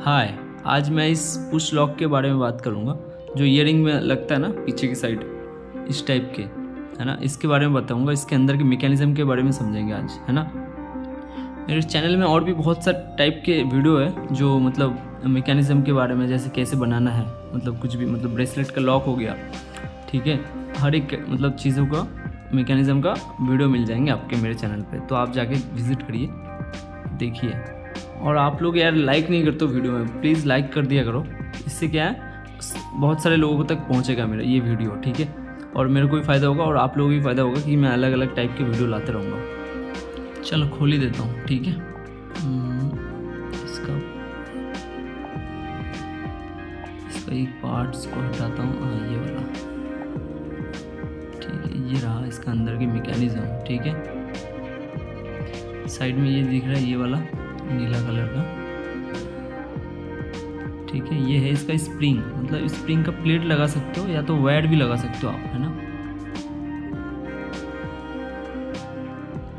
हाय, आज मैं इस पुश लॉक के बारे में बात करूँगा जो ईयरिंग में लगता है ना पीछे की साइड, इस टाइप के, है ना। इसके बारे में बताऊँगा, इसके अंदर के मैकेनिज़्म के बारे में समझेंगे आज, है ना। मेरे चैनल में और भी बहुत सा टाइप के वीडियो है जो मतलब मैकेनिज़्म के बारे में, जैसे कैसे बनाना है, मतलब कुछ भी, मतलब ब्रेसलेट का लॉक हो गया, ठीक है। हर एक मतलब चीज़ों का मैकेनिज़्म का वीडियो मिल जाएंगे आपके मेरे चैनल पे, तो आप जाके विज़िट करिए, देखिए। और आप लोग यार लाइक नहीं करते हो वीडियो में, प्लीज़ लाइक कर दिया करो। इससे क्या है, बहुत सारे लोगों तक पहुंचेगा मेरा ये वीडियो, ठीक है। और मेरे को भी फ़ायदा होगा और आप लोगों को भी फ़ायदा होगा कि मैं अलग अलग टाइप के वीडियो लाते रहूँगा। चलो खोल ही देता हूँ, ठीक है। इसका एक पार्ट्स को हटाता हूँ, हाँ ये वाला, ठीक है। ये रहा इसका अंदर की मैकेनिज़्म, ठीक है। साइड में ये दिख रहा है, ये वाला नीला कलर का, ठीक है। ये है इसका स्प्रिंग, मतलब स्प्रिंग का प्लेट लगा सकते हो या तो वायर भी लगा सकते हो आप, है ना,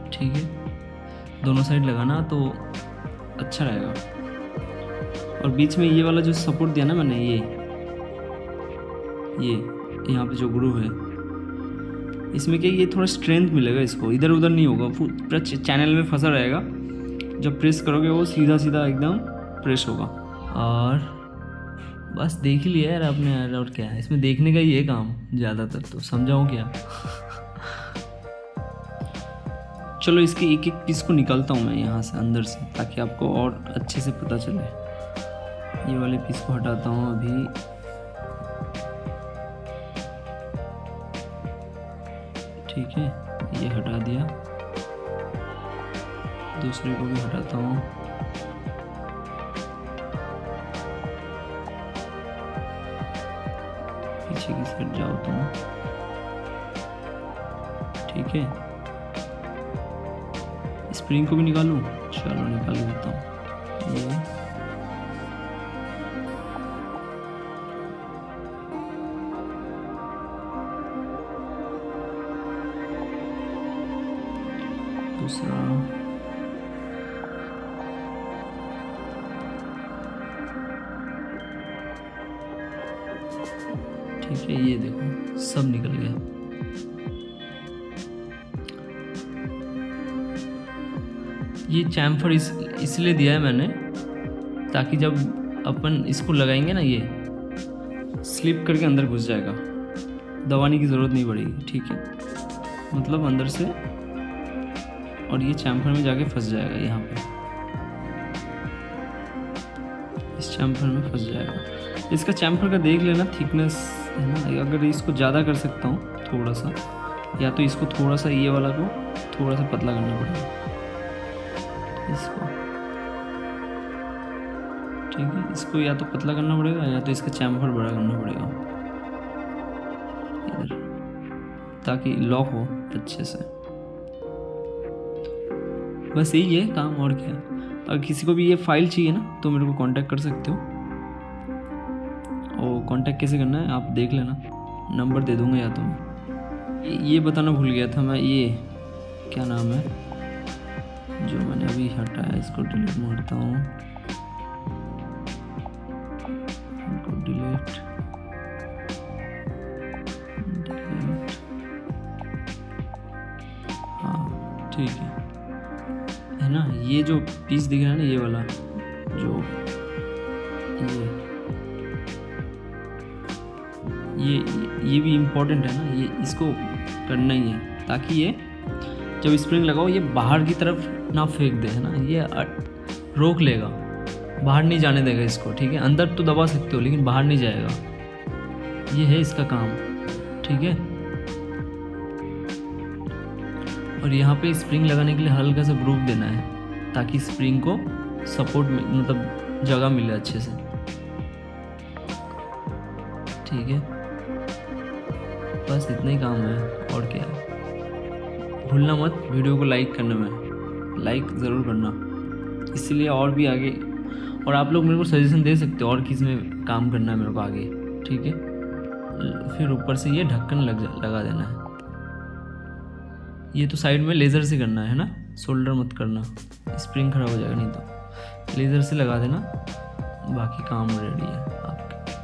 ठीक है। दोनों साइड लगाना तो अच्छा रहेगा। और बीच में ये वाला जो सपोर्ट दिया ना मैंने, ये यहाँ पे जो ग्रूव है, इसमें क्या, ये थोड़ा स्ट्रेंथ मिलेगा इसको, इधर उधर नहीं होगा, पूरा चैनल में फंसा रहेगा। जब प्रेस करोगे वो सीधा सीधा एकदम प्रेस होगा। और बस देख ही लिया यार आपने यार, और क्या है इसमें देखने का ही है काम ज़्यादातर, तो समझाऊँ क्या। चलो इसके एक एक पीस को निकालता हूँ मैं यहाँ से अंदर से, ताकि आपको और अच्छे से पता चले। ये वाले पीस को हटाता हूँ अभी, ठीक है। ये हटा दिया, दूसरे को भी हटाता हूँ, पीछे की साइड जाओ तो, ठीक है। स्प्रिंग को भी निकालूं, चलो निकाल देता हूँ। ये दूसरा, ठीक है। ये देखो सब निकल गया। ये चैम्फर इसलिए दिया है मैंने, ताकि जब अपन इसको लगाएंगे ना, ये स्लिप करके अंदर घुस जाएगा, दबाने की ज़रूरत नहीं पड़ेगी, ठीक है। मतलब अंदर से, और ये चैम्फर में जाके फंस जाएगा, यहाँ पे इस चैम्फर में फंस जाएगा। इसका चैम्फर का देख लेना थिकनेस, है ना। अगर इसको ज़्यादा कर सकता हूँ थोड़ा सा, या तो इसको थोड़ा सा, ये वाला को थोड़ा सा पतला करना पड़ेगा इसको, ठीक है। इसको या तो पतला करना पड़ेगा या तो इसका चैम्फर बड़ा करना पड़ेगा इधर, ताकि लॉक हो अच्छे से। बस यही है काम, और क्या। अगर किसी को भी ये फाइल चाहिए ना, तो मेरे को कांटेक्ट कर सकते हो। और कांटेक्ट कैसे करना है आप देख लेना, नंबर दे दूंगा। या तो मैं ये बताना भूल गया था, मैं ये क्या नाम है जो मैंने अभी हटाया, इसको डिलीट मारता हूँ, इनको डिलीट, हाँ ठीक है ना। ये जो पीस दिख रहा है ना, ये वाला जो ये भी इम्पोर्टेंट है ना, ये इसको करना ही है, ताकि ये जब स्प्रिंग लगाओ ये बाहर की तरफ ना फेंक दे, है ना। ये रोक लेगा, बाहर नहीं जाने देगा इसको, ठीक है। अंदर तो दबा सकते हो लेकिन बाहर नहीं जाएगा, ये है इसका काम, ठीक है। और यहाँ पे स्प्रिंग लगाने के लिए हल्का सा ग्रूव देना है, ताकि स्प्रिंग को सपोर्ट मतलब जगह मिले अच्छे से, ठीक है। बस इतना ही काम है, और क्या है। भूलना मत वीडियो को लाइक करने में, लाइक ज़रूर करना, इसलिए और भी आगे, और आप लोग मेरे को सजेशन दे सकते हो और किस में काम करना है मेरे को आगे, ठीक है। फिर ऊपर से ये ढक्कन लगा देना है। ये तो साइड में लेज़र से करना है ना, सोल्डर मत करना, स्प्रिंग खराब हो जाएगा नहीं तो। लेज़र से लगा देना, बाकी काम रेडी है आपके।